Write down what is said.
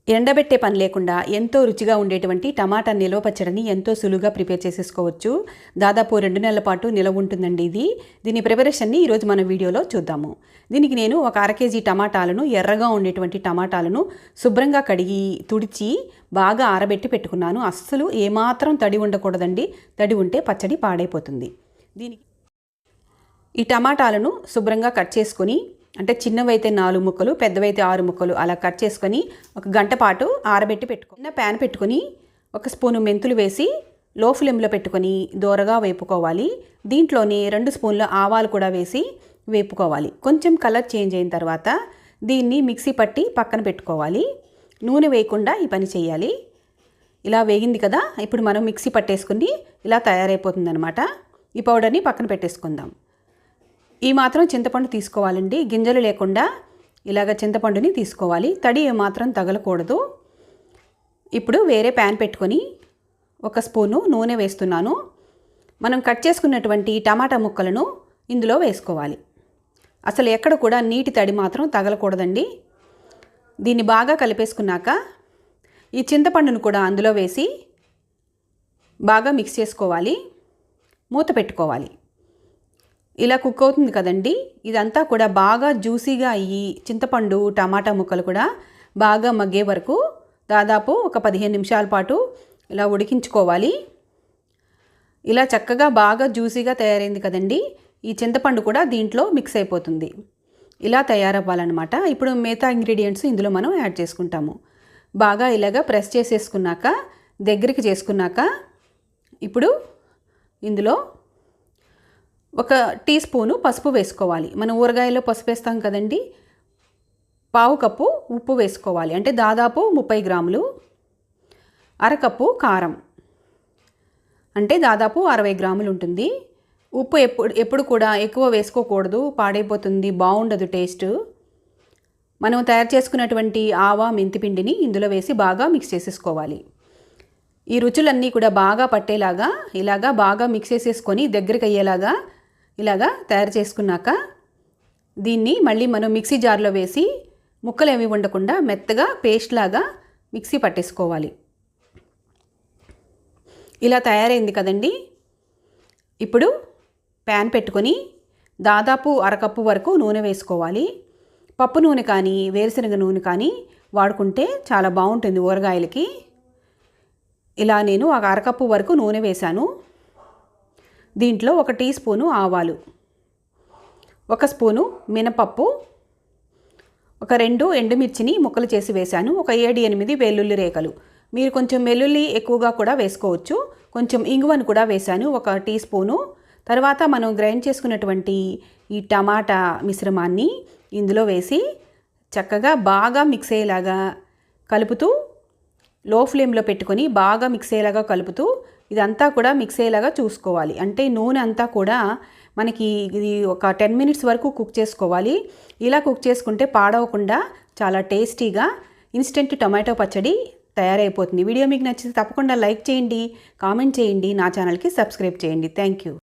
ఎండబెట్టే పని లేకుండా ఎంతో రుచిగా ఉండేటువంటి టమాటా నిల్వ పచ్చడిని ఎంతో సులువుగా ప్రిపేర్ చేసేసుకోవచ్చు. దాదాపు 2 నెలల పాటు నిలవ ఉంటుందండి ఇది. దీని ప్రిపరేషన్ని ఈరోజు మన వీడియోలో చూద్దాము. దీనికి నేను ఒక అర కేజీ టమాటాలను, ఎర్రగా ఉండేటువంటి టమాటాలను శుభ్రంగా కడిగి తుడిచి బాగా ఆరబెట్టి పెట్టుకున్నాను. అస్సలు ఏమాత్రం తడి ఉండకూడదండి. తడి ఉంటే పచ్చడి పాడైపోతుంది. దీనికి ఈ టమాటాలను శుభ్రంగా కట్ చేసుకొని, అంటే చిన్నవైతే 4 ముక్కలు, పెద్దవైతే 6 ముక్కలు అలా కట్ చేసుకొని ఒక గంట పాటు ఆరబెట్టి పెట్టుకున్న ప్యాన్ పెట్టుకొని 1 స్పూను మెంతులు వేసి లో ఫ్లేమ్లో పెట్టుకొని దోరగా వేపుకోవాలి. దీంట్లోని 2 స్పూన్ల ఆవాలు కూడా వేసి వేపుకోవాలి. కొంచెం కలర్ చేంజ్ అయిన తర్వాత దీన్ని మిక్సీ పట్టి పక్కన పెట్టుకోవాలి. నూనె వేయకుండా ఈ పని చేయాలి. ఇలా వేగింది కదా, ఇప్పుడు మనం మిక్సీ పట్టేసుకుని ఇలా తయారైపోతుందన్నమాట. ఈ పౌడర్ని పక్కన పెట్టేసుకుందాం. ఈ మాత్రం చింతపండు తీసుకోవాలండి. గింజలు లేకుండా ఇలాగ చింతపండుని తీసుకోవాలి. తడి ఏమాత్రం తగలకూడదు. ఇప్పుడు వేరే ప్యాన్ పెట్టుకొని 1 స్పూను నూనె వేస్తున్నాను. మనం కట్ చేసుకున్నటువంటి టమాటా ముక్కలను ఇందులో వేసుకోవాలి. అసలు ఎక్కడ కూడా నీటి తడి మాత్రం తగలకూడదండి. దీన్ని బాగా కలిపేసుకున్నాక ఈ చింతపండును కూడా అందులో వేసి బాగా మిక్స్ చేసుకోవాలి. మూత పెట్టుకోవాలి. ఇలా కుక్ అవుతుంది కదండి. ఇదంతా కూడా బాగా జ్యూసీగా అయ్యి చింతపండు టమాటా ముక్కలు కూడా బాగా మగ్గే వరకు దాదాపు ఒక 15 నిమిషాల పాటు ఇలా ఉడికించుకోవాలి. ఇలా చక్కగా బాగా జ్యూసీగా తయారైంది కదండి. ఈ చింతపండు కూడా దీంట్లో మిక్స్ అయిపోతుంది. ఇలా తయారవ్వాలన్నమాట. ఇప్పుడు మిగతా ఇంగ్రీడియంట్స్ ఇందులో మనం యాడ్ చేసుకుంటాము. బాగా ఇలాగా ప్రెస్ చేసేసుకున్నాక, దగ్గరికి చేసుకున్నాక ఇప్పుడు ఇందులో 1 టీ స్పూను పసుపు వేసుకోవాలి. మనం ఊరగాయలో పసుపు వేస్తాం కదండి. పావు కప్పు ఉప్పు వేసుకోవాలి, అంటే దాదాపు 30 గ్రాములు. అరకప్పు కారం, అంటే దాదాపు 60 గ్రాములు ఉంటుంది. ఉప్పు ఎప్పుడు కూడా ఎక్కువ వేసుకోకూడదు, పాడైపోతుంది, బాగుండదు టేస్ట్. మనం తయారు చేసుకున్నటువంటి ఆవా మెంతిపిండిని ఇందులో వేసి బాగా మిక్స్ చేసేసుకోవాలి. ఈ రుచులన్నీ కూడా బాగా పట్టేలాగా ఇలాగా బాగా మిక్స్ చేసేసుకొని దగ్గరికి అయ్యేలాగా ఇలాగా తయారు చేసుకున్నాక దీన్ని మళ్ళీ మనం మిక్సీ జార్లో వేసి ముక్కలు ఏమి ఉండకుండా మెత్తగా పేస్ట్ లాగా మిక్సీ పట్టేసుకోవాలి. ఇలా తయారైంది కదండి. ఇప్పుడు ప్యాన్ పెట్టుకొని దాదాపు అరకప్పు వరకు నూనె వేసుకోవాలి. పప్పు నూనె కానీ వేరుశనగ నూనె కానీ వాడుకుంటే చాలా బాగుంటుంది ఊరగాయలకి. ఇలా నేను ఒక అరకప్పు వరకు నూనె వేశాను. దీంట్లో 1 టీ స్పూను ఆవాలు, 1 స్పూను మినపప్పు, ఒక 2 ఎండుమిర్చిని ముక్కలు చేసి వేశాను. ఒక 7-8 వెల్లుల్లి రేఖలు. మీరు కొంచెం వెల్లుల్లి ఎక్కువగా కూడా వేసుకోవచ్చు. కొంచెం ఇంగువను కూడా వేశాను, 1 టీ స్పూను. తర్వాత మనం గ్రైండ్ చేసుకున్నటువంటి ఈ టమాటా మిశ్రమాన్ని ఇందులో వేసి చక్కగా బాగా మిక్స్ అయ్యేలాగా కలుపుతూ లో ఫ్లేమ్లో పెట్టుకొని బాగా మిక్స్ అయ్యేలాగా కలుపుతూ ఇదంతా కూడా మిక్స్ అయ్యేలాగా చూసుకోవాలి. అంటే నూనె అంతా కూడా మనకి ఇది ఒక 10 మినిట్స్ వరకు కుక్ చేసుకోవాలి. ఇలా కుక్ చేసుకుంటే పాడవకుండా చాలా టేస్టీగా ఇన్స్టెంట్ టొమాటో పచ్చడి తయారైపోతుంది. వీడియో మీకు నచ్చితే తప్పకుండా లైక్ చేయండి, కామెంట్ చేయండి, నా ఛానల్కి సబ్స్క్రైబ్ చేయండి. Thank you.